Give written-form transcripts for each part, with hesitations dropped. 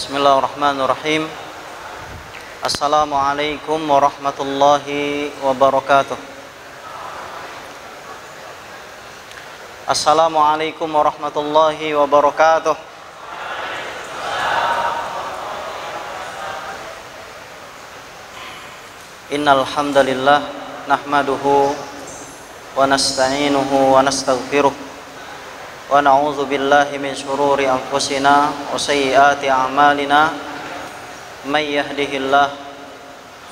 Bismillahirrahmanirrahim. Assalamualaikum warahmatullahi wabarakatuh. Assalamualaikum warahmatullahi wabarakatuh. Innal hamdalillah nahmaduhu wa nasta'inuhu wa nastaghfiruh wa na'udzu billahi min shururi anfusina wa sayyiati a'malina may yahdihillah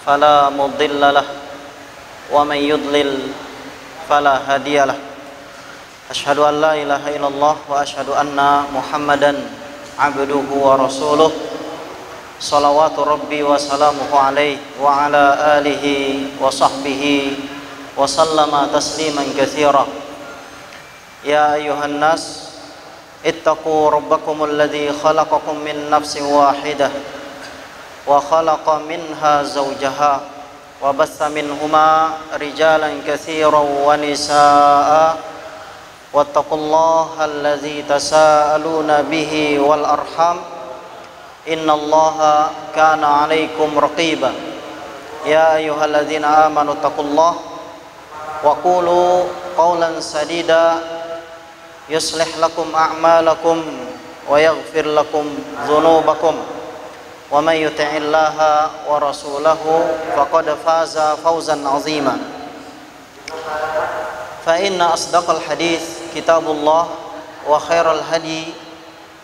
fala mudhillalah wa may yudlil fala hadiyalah. Asyhadu an la ilaha illallah wa asyhadu anna Muhammadan abduhu wa rasuluh. Salawatu rabbi wa salamuhu alaihi wa ala alihi wa sahbihi wa sallama tasliman katsira. Ya ayuhan nas ittaqu rabbakumul ladzi khalaqakum min nafsin wahidah wa khalaqa minha zawjaha wa bassa minhuma rijalan katsiran wa nisaa'a wattaqullaha alladzi tasaaluna bihi wal arham innallaha kana 'alaikum raqiba. Ya ayyuhalladzina amanu taqullaha wa qulu qawlan sadida yuslih lakum a'malakum wa yaghfir lakum dhunubakum wa may yuti'illaha wa rasulahu faqad faza fawzan 'azima. Fa inna asdaqal hadits kitabullah wa khairal hadi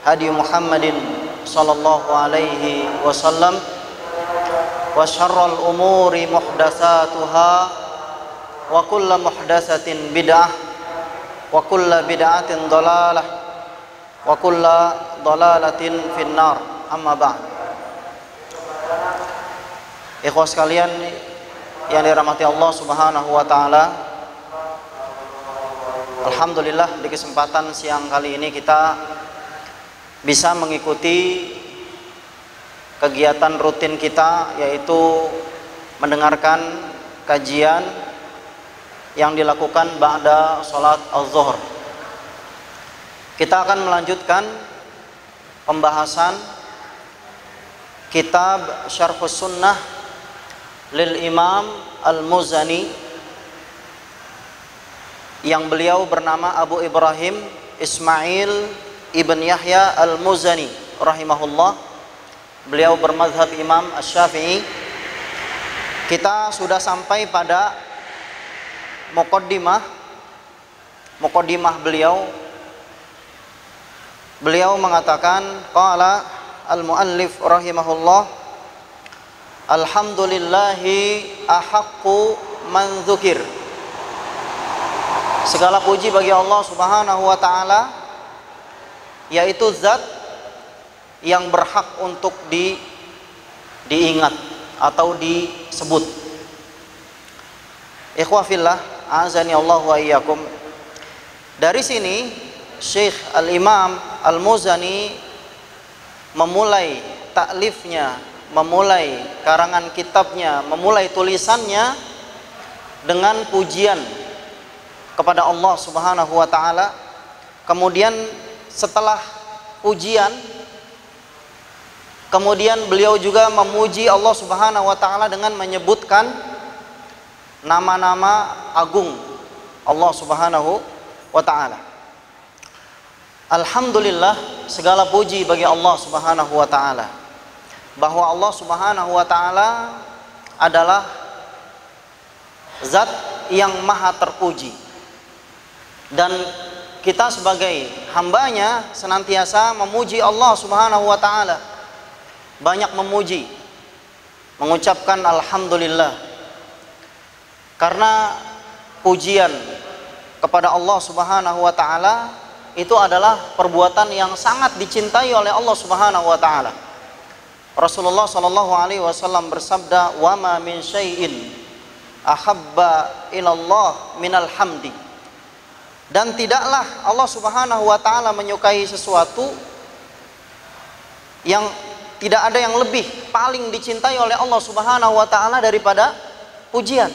hadi Muhammadin sallallahu alaihi wasallam wa syarrul umuri muhdatsatuha wa kullu muhdatsatin bid'ah wa kullu bid'atin dhalalah wa kullu dhalalatin finnar. Amma ba'd. Ikhwah sekalian yang dirahmati Allah Subhanahu wa taala, alhamdulillah di kesempatan siang kali ini kita bisa mengikuti kegiatan rutin kita, yaitu mendengarkan kajian yang dilakukan ba'da sholat az-zuhr. Kita akan melanjutkan pembahasan kitab Syarhus Sunnah lil Imam Al-Muzani yang beliau bernama Abu Ibrahim Ismail Ibn Yahya Al-Muzani rahimahullah. Beliau bermazhab Imam Asy-Syafi'i. Kita sudah sampai pada muqaddimah beliau. Beliau mengatakan, qala al-muallif rahimahullah, alhamdulillahi ahaqqu man dzukir. Segala puji bagi Allah Subhanahu wa taala, yaitu zat yang berhak untuk diingat atau disebut. Ikhwah fillah, azani Allah wa iyyakum. Dari sini Syekh Al-Imam Al-Muzani memulai taklifnya, memulai karangan kitabnya, memulai tulisannya dengan pujian kepada Allah Subhanahu wa taala. Kemudian setelah pujian, kemudian beliau juga memuji Allah Subhanahu wa taala dengan menyebutkan nama-nama agung Allah Subhanahu wa ta'ala. Alhamdulillah, segala puji bagi Allah Subhanahu wa ta'ala, bahwa Allah Subhanahu wa ta'ala adalah zat yang maha terpuji, dan kita sebagai hambanya senantiasa memuji Allah Subhanahu wa ta'ala, banyak memuji, mengucapkan alhamdulillah. Karena pujian kepada Allah Subhanahu wa taala itu adalah perbuatan yang sangat dicintai oleh Allah Subhanahu wa taala. Rasulullah sallallahu alaihi wasallam bersabda, "Wa ma min syai'in ahabba ilallah minal hamdi." Dan tidaklah Allah Subhanahu wa taala menyukai sesuatu yang tidak ada yang lebih paling dicintai oleh Allah Subhanahu wa taala daripada pujian.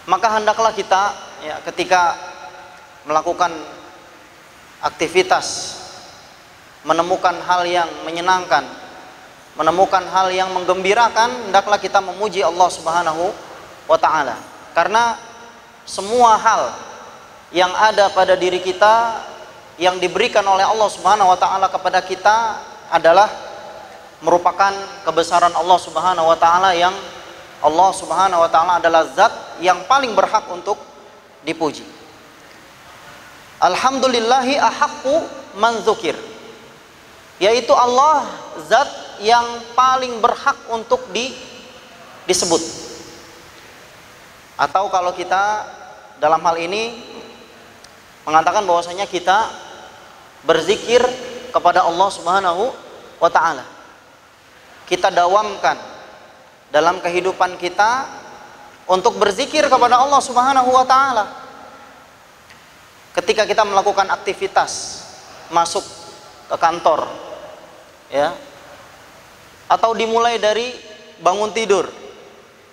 Maka hendaklah kita ketika melakukan aktivitas, menemukan hal yang menyenangkan, menemukan hal yang menggembirakan, hendaklah kita memuji Allah Subhanahu wa taala. Karena semua hal yang ada pada diri kita yang diberikan oleh Allah Subhanahu wa taala kepada kita adalah merupakan kebesaran Allah Subhanahu wa taala, yang Allah Subhanahu wa taala adalah zat yang paling berhak untuk dipuji. Alhamdulillahi ahaqqu man dzukir, yaitu Allah zat yang paling berhak untuk disebut. Atau kalau kita dalam hal ini mengatakan bahwasanya kita berzikir kepada Allah Subhanahu wa taala, kita dawamkan dalam kehidupan kita untuk berzikir kepada Allah Subhanahu wa taala. Ketika kita melakukan aktivitas, masuk ke kantor, ya, atau dimulai dari bangun tidur,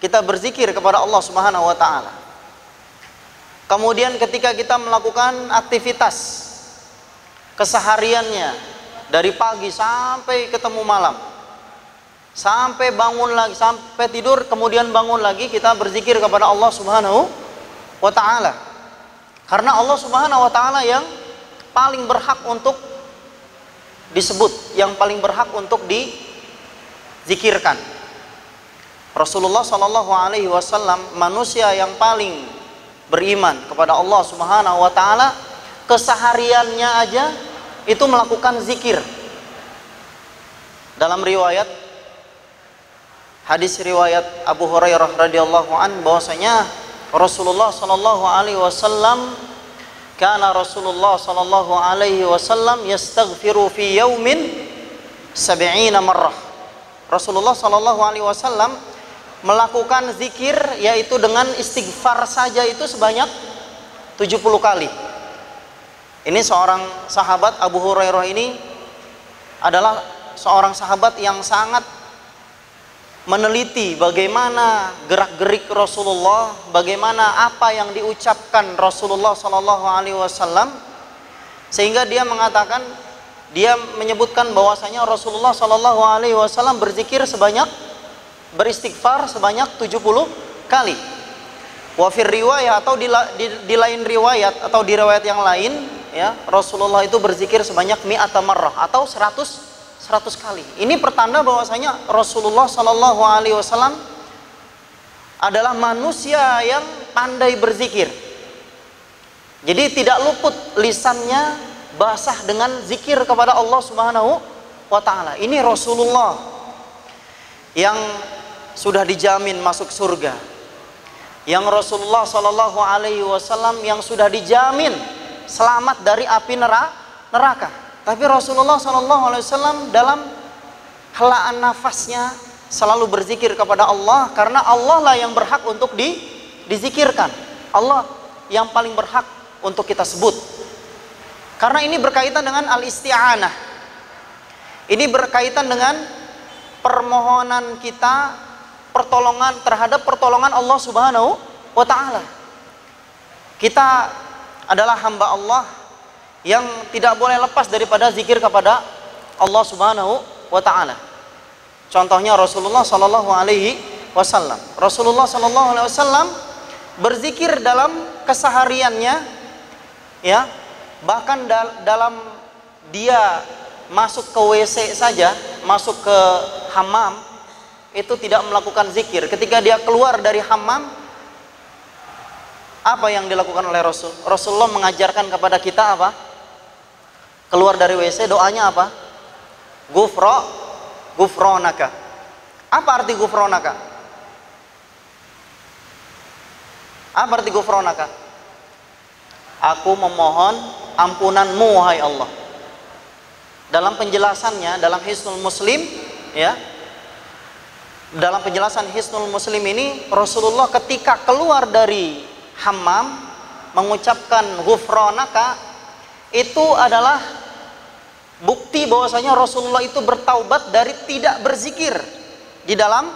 kita berzikir kepada Allah Subhanahu wa taala. Kemudian ketika kita melakukan aktivitas kesehariannya dari pagi sampai ketemu malam, sampai bangun lagi, sampai tidur, kemudian bangun lagi, kita berzikir kepada Allah Subhanahu wa taala. Karena Allah Subhanahu wa taala yang paling berhak untuk disebut, yang paling berhak untuk dizikirkan. Rasulullah sallallahu alaihi wasallam, manusia yang paling beriman kepada Allah Subhanahu wa taala, kesehariannya aja itu melakukan zikir. Dalam riwayat hadis riwayat Abu Hurairah radhiyallahu an, bahwasanya Rasulullah sallallahu alaihi wasallam, kana Rasulullah sallallahu alaihi wasallam yastaghfiru fi yaumin 70 marrah. Rasulullah sallallahu alaihi wasallam melakukan zikir, yaitu dengan istighfar saja itu sebanyak 70 kali. Ini seorang sahabat, Abu Hurairah ini adalah seorang sahabat yang sangat meneliti bagaimana gerak-gerik Rasulullah, bagaimana apa yang diucapkan Rasulullah sallallahu alaihi wasallam, sehingga dia mengatakan, dia menyebutkan bahwasanya Rasulullah sallallahu alaihi wasallam berzikir sebanyak, beristighfar sebanyak 70 kali. Wa fir riwayah, atau di lain riwayat atau di riwayat yang lain, ya, Rasulullah itu berzikir sebanyak mi'ata marrah, atau 100 kali. Ini pertanda bahwasanya Rasulullah sallallahu alaihi wasallam adalah manusia yang pandai berzikir. Jadi tidak luput lisannya basah dengan zikir kepada Allah Subhanahu wa taala. Ini Rasulullah yang sudah dijamin masuk surga, yang Rasulullah sallallahu alaihi wasallam yang sudah dijamin selamat dari api neraka. Tapi Rasulullah sallallahu alaihi wasallam dalam helaan nafasnya selalu berzikir kepada Allah, karena Allah lah yang berhak untuk dizikirkan. Allah yang paling berhak untuk kita sebut. Karena ini berkaitan dengan al-isti'anah. Ini berkaitan dengan permohonan kita, pertolongan terhadap pertolongan Allah Subhanahu wa taala. Kita adalah hamba Allah yang tidak boleh lepas daripada zikir kepada Allah Subhanahu wa taala. Contohnya Rasulullah sallallahu alaihi wasallam. Rasulullah sallallahu alaihi wasallam berzikir dalam kesehariannya, ya. Bahkan dalam dia masuk ke WC saja, masuk ke hammam, itu tidak melakukan zikir. Ketika dia keluar dari hammam, apa yang dilakukan oleh Rasul? Rasulullah mengajarkan kepada kita apa? Keluar dari WC, doanya apa? Gufronaka. Apa arti gufronaka? Apa arti gufronaka? Aku memohon ampunanmu, wahai Allah. Dalam penjelasannya, dalam Hisnul Muslim, ya, dalam penjelasan Hisnul Muslim ini, Rasulullah ketika keluar dari hammam mengucapkan gufronaka, itu adalah bukti bahwasanya Rasulullah itu bertaubat dari tidak berzikir di dalam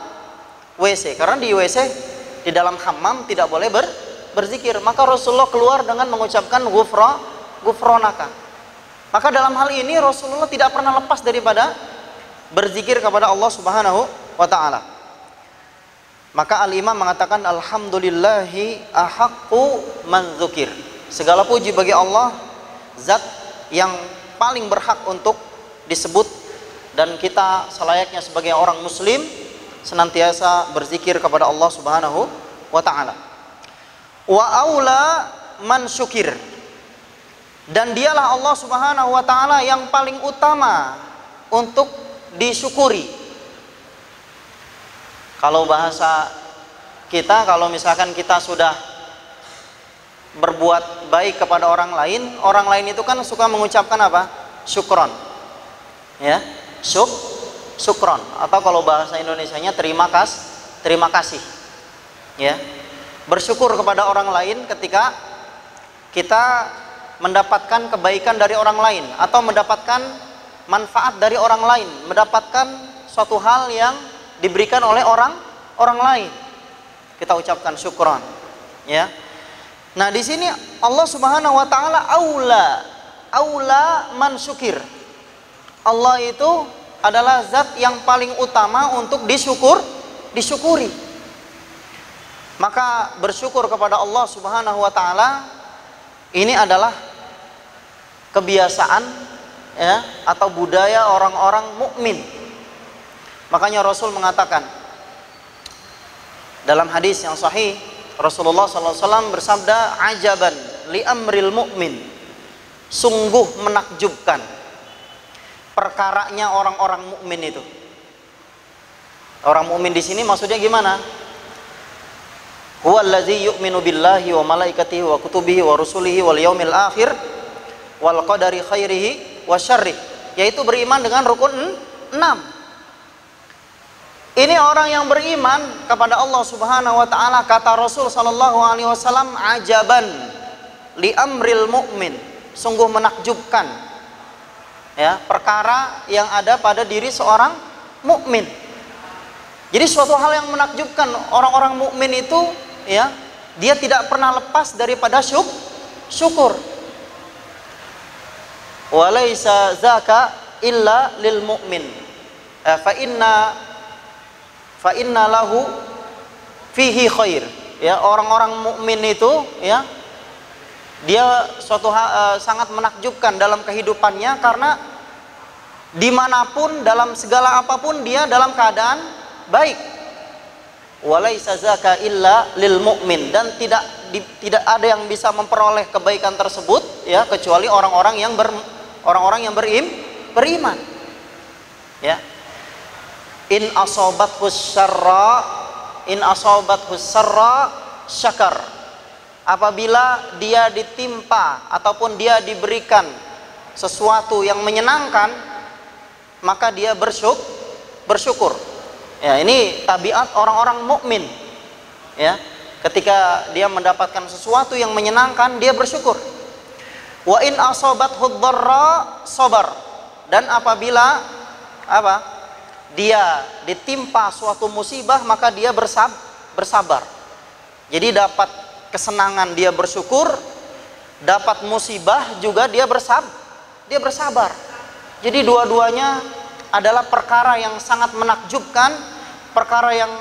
WC. Karena di WC, di dalam hammam tidak boleh berzikir. Maka Rasulullah keluar dengan mengucapkan gufronaka. Maka dalam hal ini Rasulullah tidak pernah lepas daripada berzikir kepada Allah Subhanahu wa taala. Maka al-imam mengatakan alhamdulillahi ahaqqu man dzukir. Segala puji bagi Allah, zat yang paling berhak untuk disebut, dan kita selayaknya sebagai orang muslim senantiasa berzikir kepada Allah Subhanahu wa taala. Wa aula man syukir. Dan dialah Allah Subhanahu wa taala yang paling utama untuk disyukuri. Kalau bahasa kita, kalau misalkan kita sudah berbuat baik kepada orang lain itu kan suka mengucapkan apa? Syukron. Ya, syukron, atau kalau bahasa Indonesianya terima kasih. Ya. Bersyukur kepada orang lain ketika kita mendapatkan kebaikan dari orang lain atau mendapatkan manfaat dari orang lain, mendapatkan suatu hal yang diberikan oleh orang lain, kita ucapkan syukron. Ya. Nah, di sini Allah Subhanahu wa taala aula man syukir. Allah itu adalah zat yang paling utama untuk disyukuri. Maka bersyukur kepada Allah Subhanahu wa taala ini adalah kebiasaan, ya, atau budaya orang-orang mukmin. Makanya Rasul mengatakan dalam hadis yang sahih, Rasulullah SAW bersabda, ajaban li amril mu'min, sungguh menakjubkan perkaranya orang-orang mukmin itu. Orang mukmin di sini maksudnya gimana? Huwallazi yu'minu billahi wa malaikatihi wa kutubihi wa rusulihi wal yaumil akhir wal qadari khairihi wa syarrih, yaitu beriman dengan rukun 6. Ini orang yang beriman kepada Allah Subhanahu wa taala, kata Rasul sallallahu alaihi wasallam, ajaban li amril mu'min, sungguh menakjubkan, ya, perkara yang ada pada diri seorang mukmin. Jadi suatu hal yang menakjubkan, orang-orang mukmin itu, ya, dia tidak pernah lepas daripada syukur. Walaysa zaka illa lil mu'min. Fa inna lahu fihi khair. Ya, orang-orang mukmin itu, ya, dia sangat menakjubkan dalam kehidupannya, karena dimanapun, dalam segala apapun, dia dalam keadaan baik. Walaysa zaka illa lil mu'min, dan tidak ada yang bisa memperoleh kebaikan tersebut, ya, kecuali orang-orang yang beriman. Ya. In asobathu syarra syakar. Apabila dia ditimpa ataupun dia diberikan sesuatu yang menyenangkan, maka dia bersyukur. Ya, ini tabiat orang-orang mukmin. Ya, ketika dia mendapatkan sesuatu yang menyenangkan, dia bersyukur. Wa in asobathu dharra sabar. Dan apabila dia ditimpa suatu musibah, maka dia bersabar. Jadi dapat kesenangan dia bersyukur, dapat musibah juga dia bersabar. Jadi dua-duanya adalah perkara yang sangat menakjubkan, perkara yang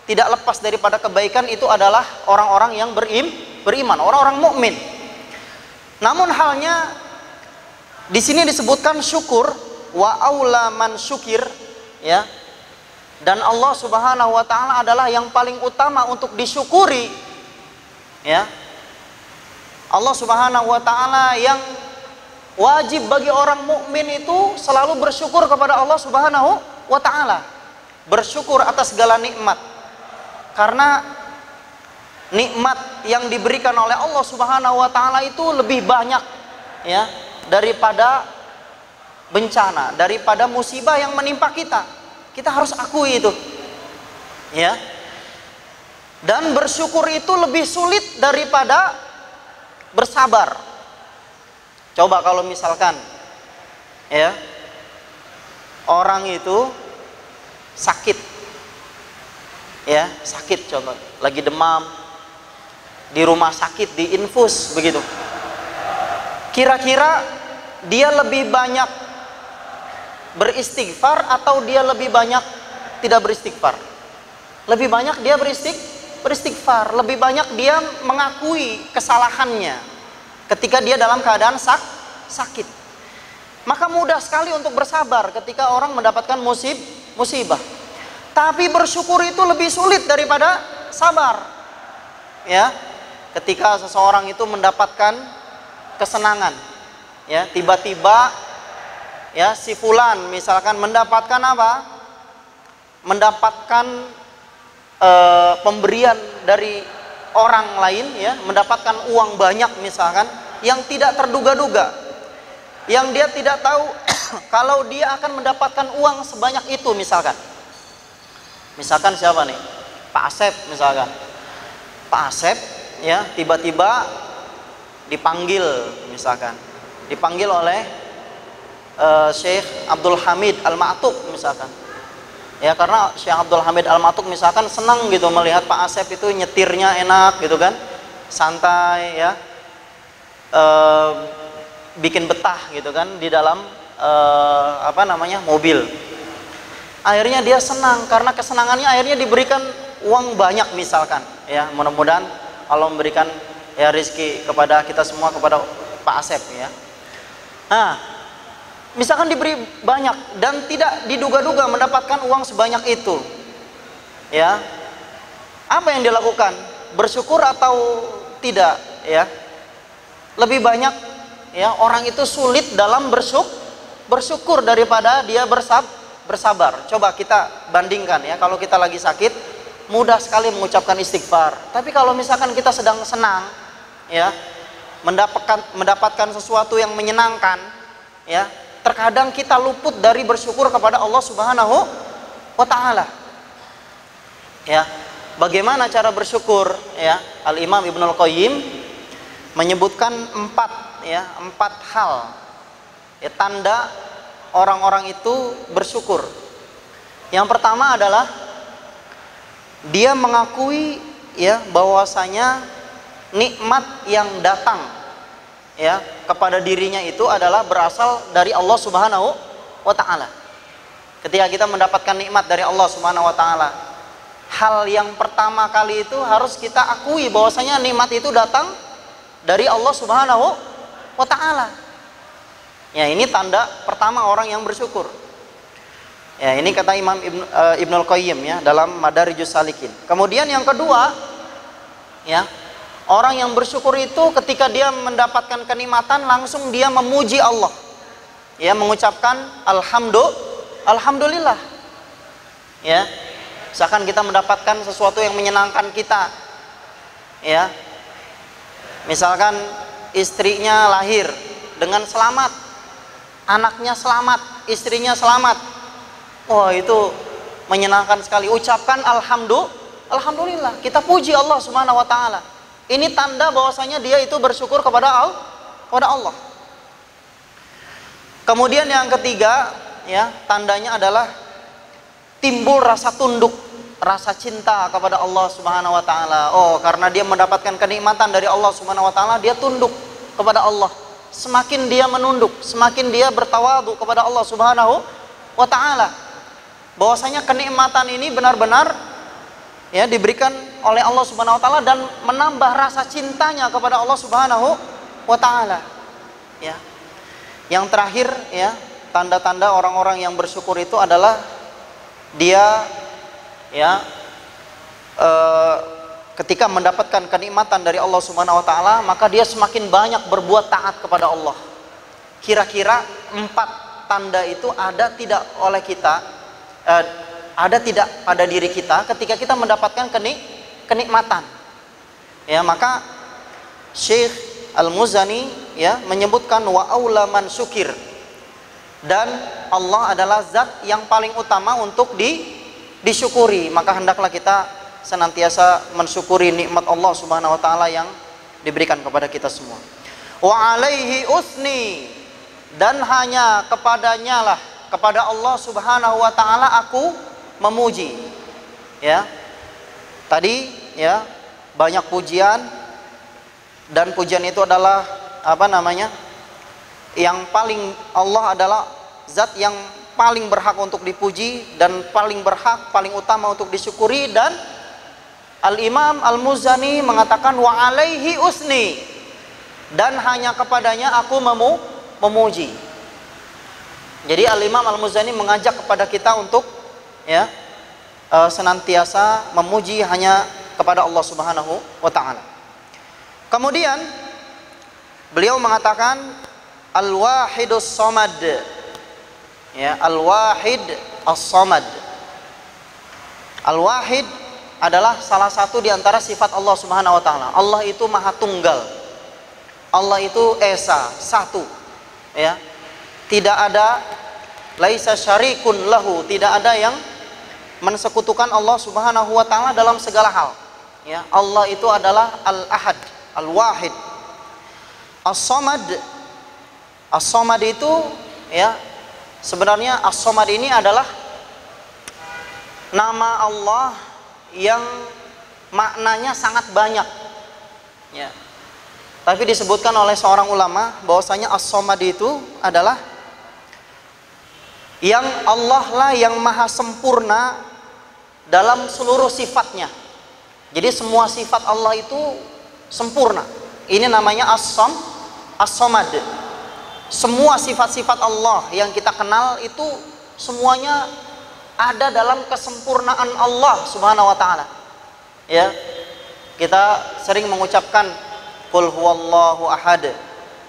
tidak lepas daripada kebaikan. Itu adalah orang-orang yang beriman, orang-orang mukmin. Namun halnya di sini disebutkan syukur, wa aula man syukir, ya. Dan Allah Subhanahu wa taala adalah yang paling utama untuk disyukuri. Ya. Allah Subhanahu wa taala yang wajib bagi orang mukmin itu selalu bersyukur kepada Allah Subhanahu wa taala. Bersyukur atas segala nikmat. Karena nikmat yang diberikan oleh Allah Subhanahu wa taala itu lebih banyak, ya, daripada bencana, daripada musibah yang menimpa kita. Kita harus akui itu, ya. Dan bersyukur itu lebih sulit daripada bersabar. Coba kalau misalkan, ya, orang itu sakit, ya, sakit, coba lagi demam, di rumah sakit, diinfus begitu. Kira-kira dia lebih banyak beristighfar atau dia lebih banyak tidak beristighfar? Lebih banyak dia beristighfar, lebih banyak dia mengakui kesalahannya ketika dia dalam keadaan sakit. Maka mudah sekali untuk bersabar ketika orang mendapatkan musibah. Tapi bersyukur itu lebih sulit daripada sabar. Ya, ketika seseorang itu mendapatkan kesenangan, ya, tiba-tiba ya si fulan misalkan mendapatkan apa? Mendapatkan pemberian dari orang lain, ya, mendapatkan uang banyak misalkan yang tidak terduga-duga, yang dia tidak tahu kalau dia akan mendapatkan uang sebanyak itu misalkan. Misalkan siapa nih? Pak Asep misalkan. Pak Asep ya tiba-tiba dipanggil misalkan. Dipanggil oleh Syekh Abdul Hamid Al-Ma'tuk misalkan. Ya, karena Syekh Abdul Hamid Al-Ma'tuk misalkan senang gitu melihat Pak Asep itu nyetirnya enak gitu kan. Santai ya. Bikin betah gitu kan di dalam mobil. Akhirnya dia senang karena kesenangannya akhirnya diberikan uang banyak misalkan, ya. Mudah-mudahan Allah memberikan ya rezeki kepada kita semua, kepada Pak Asep ya. Nah, misalkan diberi banyak dan tidak diduga-duga mendapatkan uang sebanyak itu. Ya. Apa yang dilakukan? Bersyukur atau tidak, ya? Lebih banyak ya orang itu sulit dalam bersyukur daripada dia bersabar. Coba kita bandingkan ya, kalau kita lagi sakit mudah sekali mengucapkan istighfar. Tapi kalau misalkan kita sedang senang ya, mendapatkan sesuatu yang menyenangkan ya, terkadang kita luput dari bersyukur kepada Allah Subhanahu wa taala. Ya. Bagaimana cara bersyukur ya? Al-Imam Ibnul Qayyim menyebutkan empat hal ya, tanda orang-orang itu bersyukur. Yang pertama adalah dia mengakui ya bahwasanya nikmat yang datang ya kepada dirinya itu adalah berasal dari Allah Subhanahu wa taala. Ketika kita mendapatkan nikmat dari Allah Subhanahu wa taala, hal yang pertama kali itu harus kita akui bahwasanya nikmat itu datang dari Allah Subhanahu wa taala. Ya, ini tanda pertama orang yang bersyukur. Ya, ini kata Imam Ibnul Qayyim ya dalam Madarijus Salikin. Kemudian yang kedua, ya, orang yang bersyukur itu ketika dia mendapatkan kenikmatan langsung dia memuji Allah. Ya, mengucapkan alhamdulillah. Ya. Misalkan kita mendapatkan sesuatu yang menyenangkan kita. Ya. Misalkan istrinya lahir dengan selamat, anaknya selamat, istrinya selamat. Wah, itu menyenangkan sekali. Ucapkan alhamdulillah. Kita puji Allah Subhanahu wa taala. Ini tanda bahwasanya dia itu bersyukur kepada Allah. Kemudian yang ketiga, ya, tandanya adalah timbul rasa tunduk, rasa cinta kepada Allah Subhanahu wa taala. Oh, karena dia mendapatkan kenikmatan dari Allah Subhanahu wa taala, dia tunduk kepada Allah. Semakin dia menunduk, semakin dia bertawadu kepada Allah Subhanahu wa taala. Bahwasanya kenikmatan ini benar-benar ya diberikan oleh Allah Subhanahu wa taala dan menambah rasa cintanya kepada Allah Subhanahu wa taala. Ya. Yang terakhir ya, tanda-tanda orang-orang yang bersyukur itu adalah dia ya ketika mendapatkan kenikmatan dari Allah Subhanahu wa taala, maka dia semakin banyak berbuat taat kepada Allah. Kira-kira 4 tanda itu ada tidak oleh kita, ada tidak pada diri kita ketika kita mendapatkan kenikmatan. Ya, maka Syekh Al-Muzani ya menyebutkan wa aula man syukir. Dan Allah adalah zat yang paling utama untuk disyukuri, maka hendaklah kita senantiasa mensyukuri nikmat Allah Subhanahu wa taala yang diberikan kepada kita semua. Wa alaihi usni, dan hanya kepadanya lah, kepada Allah Subhanahu wa taala aku memuji. Ya. Tadi ya banyak pujian, dan pujian itu adalah yang paling, Allah adalah zat yang paling berhak untuk dipuji dan paling berhak, paling utama untuk disyukuri. Dan Al-Imam Al-Muzani mengatakan wa alaihi usni, dan hanya kepadanya aku memuji. Jadi Al-Imam Al-Muzani mengajak kepada kita untuk ya senantiasa memuji hanya kepada Allah Subhanahu wa taala. Kemudian beliau mengatakan Al-Wahidus Samad. Ya, Al-Wahid As-Samad. Al-Wahid adalah salah satu di antara sifat Allah Subhanahu wa taala. Allah itu Maha Tunggal. Allah itu esa, satu. Ya. Tidak ada laisa syarikun lahu, tidak ada yang mensekutukan Allah Subhanahu wa taala dalam segala hal. Ya, Allah itu adalah Al-Ahad, Al-Wahid. As-Samad. As-Samad itu ya, sebenarnya As-Samad ini adalah nama Allah yang maknanya sangat banyak. Ya. Tapi disebutkan oleh seorang ulama bahwasanya As-Samad itu adalah yang Allah lah yang maha sempurna dalam seluruh sifatnya. Jadi semua sifat Allah itu sempurna. Ini namanya As-Samad. Semua sifat-sifat Allah yang kita kenal itu semuanya ada dalam kesempurnaan Allah Subhanahu wa taala. Ya. Kita sering mengucapkan qul huwallahu ahad,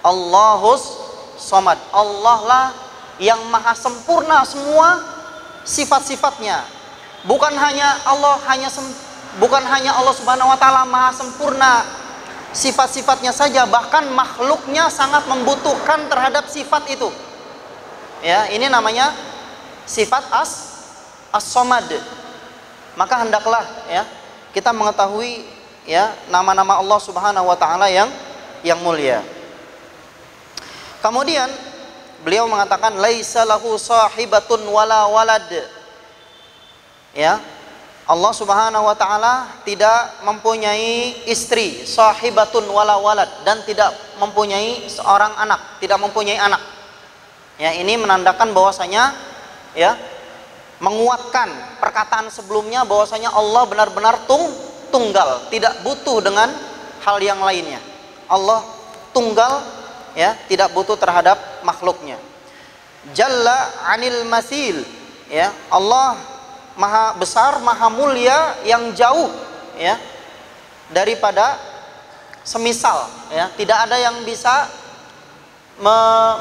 Allahus samad. Allah lah yang maha sempurna semua sifat-sifatnya. Bukan hanya Allah Subhanahu wa taala maha sempurna sifat-sifatnya saja, bahkan makhluknya sangat membutuhkan terhadap sifat itu. Ya, ini namanya sifat As-Samad. Maka hendaklah ya kita mengetahui ya nama-nama Allah Subhanahu wa taala yang mulia. Kemudian beliau mengatakan laisa lahu sahibatun wala walad. Ya, Allah Subhanahu wa taala tidak mempunyai istri, sahibatun wala walad, dan tidak mempunyai seorang anak, tidak mempunyai anak. Ya, ini menandakan bahwasanya ya menguatkan perkataan sebelumnya bahwasanya Allah benar-benar tunggal, tidak butuh dengan hal yang lainnya. Allah tunggal ya, tidak butuh terhadap makhluknya. Jalla 'anil masil. Ya, Allah maha besar, maha mulia, yang jauh ya daripada semisal ya. Tidak ada yang bisa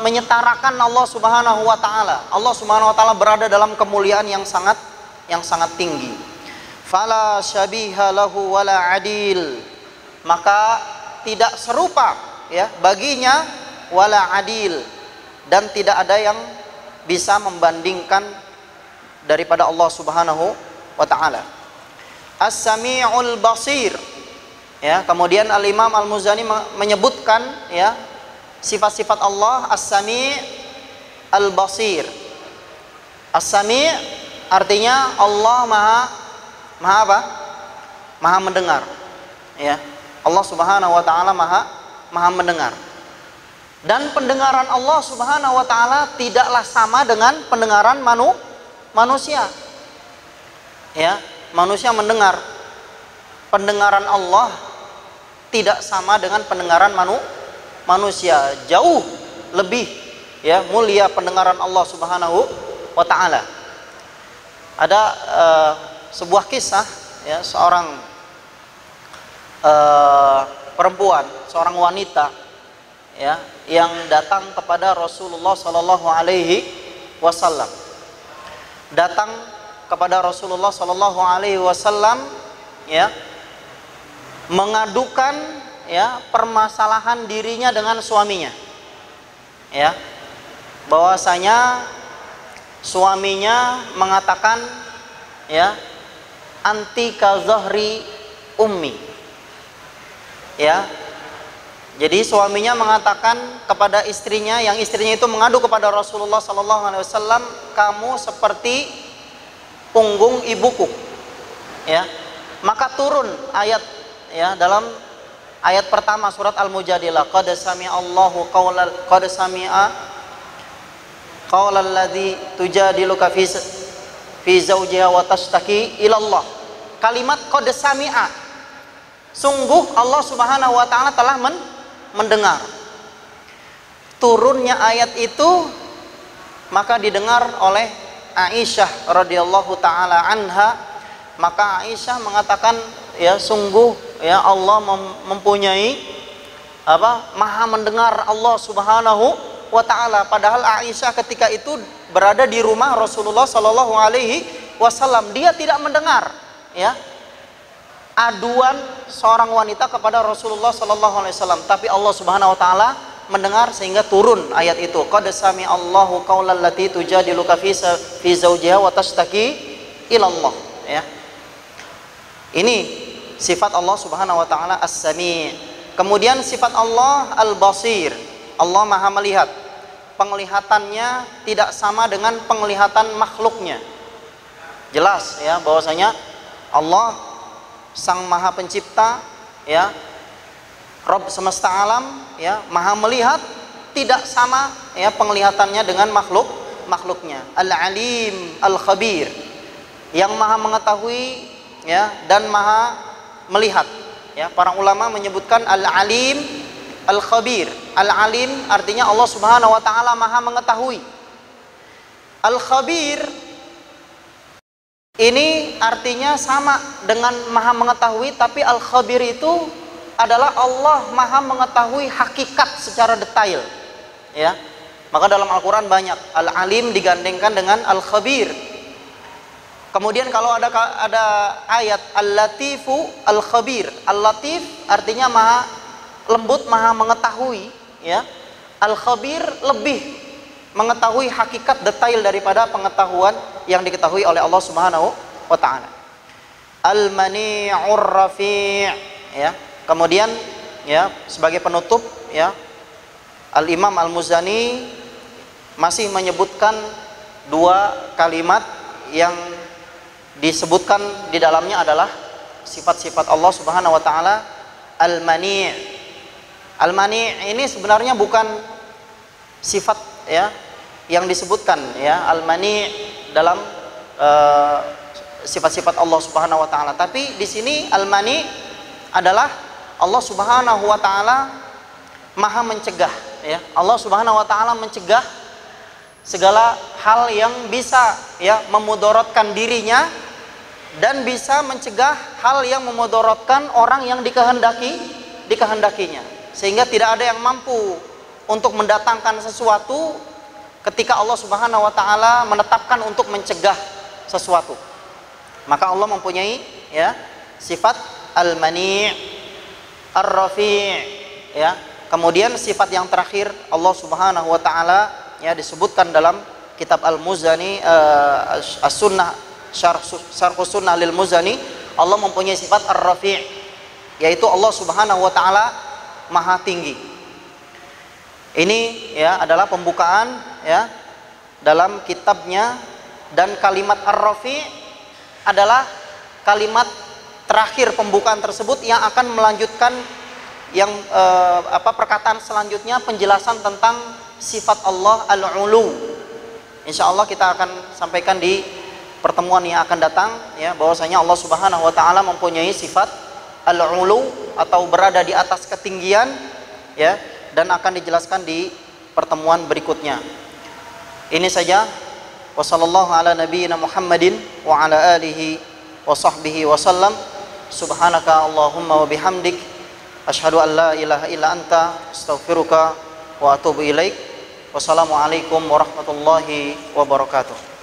menyetarakan Allah Subhanahu wa taala. Allah Subhanahu wa taala berada dalam kemuliaan yang sangat tinggi. Fala syabiha lahu wala adil. Maka tidak serupa ya baginya wala adil, dan tidak ada yang bisa membandingkan daripada Allah Subhanahu wa taala. As-Sami'ul Basir. Ya, kemudian Al-Imam Al-Muzani menyebutkan ya sifat-sifat Allah As-Sami' Al-Basir. As-Sami' artinya Allah maha apa? Maha mendengar. Ya. Allah Subhanahu wa taala maha mendengar. Dan pendengaran Allah Subhanahu wa taala tidaklah sama dengan pendengaran manusia. Ya, manusia mendengar. Pendengaran Allah tidak sama dengan pendengaran manusia. Jauh lebih ya mulia pendengaran Allah Subhanahu wa taala. Ada sebuah kisah ya, seorang perempuan, seorang wanita ya yang datang kepada Rasulullah sallallahu alaihi wasallam. Datang kepada Rasulullah sallallahu alaihi wasallam ya mengadukan ya permasalahan dirinya dengan suaminya. Ya. Bahwasanya suaminya mengatakan ya anti ka zahri ummi. Ya. Jadi suaminya mengatakan kepada istrinya, yang istrinya itu mengadu kepada Rasulullah sallallahu alaihi wasallam, kamu seperti punggung ibuku. Ya. Maka turun ayat ya dalam ayat pertama surat Al-Mujadilah, qad sami'a Allahu qaulal qad sami'a qala alladzi tujadiluka fi zawjiha wa tashtaki ila Allah. Kalimat qad sami'a, sungguh Allah Subhanahu wa taala telah mendengar. Turunnya ayat itu maka didengar oleh Aisyah radhiyallahu taala anha. Maka Aisyah mengatakan, ya sungguh ya Allah mempunyai maha mendengar Allah Subhanahu wa taala. Padahal Aisyah ketika itu berada di rumah Rasulullah sallallahu alaihi wasallam, dia tidak mendengar ya aduan seorang wanita kepada Rasulullah sallallahu alaihi wasallam, tapi Allah Subhanahu wa taala mendengar sehingga turun ayat itu, qad sami Allahu qaulal lati tujadiluka fi zawjiha wa tashtaki ila Allah ya. Ini sifat Allah Subhanahu wa taala As-Sami'. Kemudian sifat Allah Al-Basir, Allah Maha melihat. Penglihatannya tidak sama dengan penglihatan makhluknya. Jelas ya bahwasanya Allah Sang Maha Pencipta ya, Rabb semesta alam ya, Maha melihat, tidak sama ya penglihatannya dengan makhluknya. Al-Alim Al-Khabir, yang Maha mengetahui ya dan Maha melihat ya. Para ulama menyebutkan Al-Alim Al-Khabir. Al-Alim artinya Allah Subhanahu wa taala Maha mengetahui. Al-Khabir ini artinya sama dengan Maha mengetahui, tapi Al-Khabir itu adalah Allah Maha mengetahui hakikat secara detail ya. Maka dalam Al-Qur'an banyak Al-Alim digandengkan dengan Al-Khabir. Kemudian kalau ada ayat Al-Latifu Al-Khabir, Al-Latif artinya Maha lembut, Maha mengetahui ya. Al-Khabir lebih mengetahui hakikat detail daripada pengetahuan yang diketahui oleh Allah Subhanahu wa taala. Al-Mani'ur Rafi' ya. Kemudian ya sebagai penutup ya, Al-Imam Al-Muzani masih menyebutkan dua kalimat yang disebutkan di dalamnya adalah sifat-sifat Allah Subhanahu wa taala. Al-Mani'. Al-Mani' ini sebenarnya bukan sifat ya yang disebutkan ya Al-Mani' dalam sifat-sifat Allah Subhanahu wa taala, tapi di sini Al-Mani' adalah Allah Subhanahu wa taala Maha mencegah ya. Allah Subhanahu wa taala mencegah segala hal yang bisa ya memudaratkan dirinya dan bisa mencegah hal yang memudaratkan orang yang dikehendakinya, sehingga tidak ada yang mampu untuk mendatangkan sesuatu ketika Allah Subhanahu wa taala menetapkan untuk mencegah sesuatu. Maka Allah mempunyai ya sifat Al-Mani', Ar-Rafi' ya. Kemudian sifat yang terakhir Allah Subhanahu wa taala ya disebutkan dalam kitab Al-Muzani, As-Sunnah Syarh Sunnah lil Muzani. Allah mempunyai sifat Ar-Rafi', yaitu Allah Subhanahu wa taala Maha tinggi. Ini ya adalah pembukaan ya dalam kitabnya, dan kalimat Ar-Rafi' adalah kalimat terakhir pembukaan tersebut yang akan melanjutkan yang perkataan selanjutnya, penjelasan tentang sifat Allah Al-Ulu. Insyaallah kita akan sampaikan di pertemuan yang akan datang ya, bahwasanya Allah Subhanahu wa taala mempunyai sifat Al-Ulu atau berada di atas ketinggian ya, dan akan dijelaskan di pertemuan berikutnya. Ini saja. Wassallallahu ala nabiyyina Muhammadin wa ala alihi wa sahbihi wa sallam. Subhanaka Allahumma wa bihamdik asyhadu an la ilaha illa anta astaghfiruka wa atubu ilaik. Wassalamualaikum warahmatullahi wabarakatuh.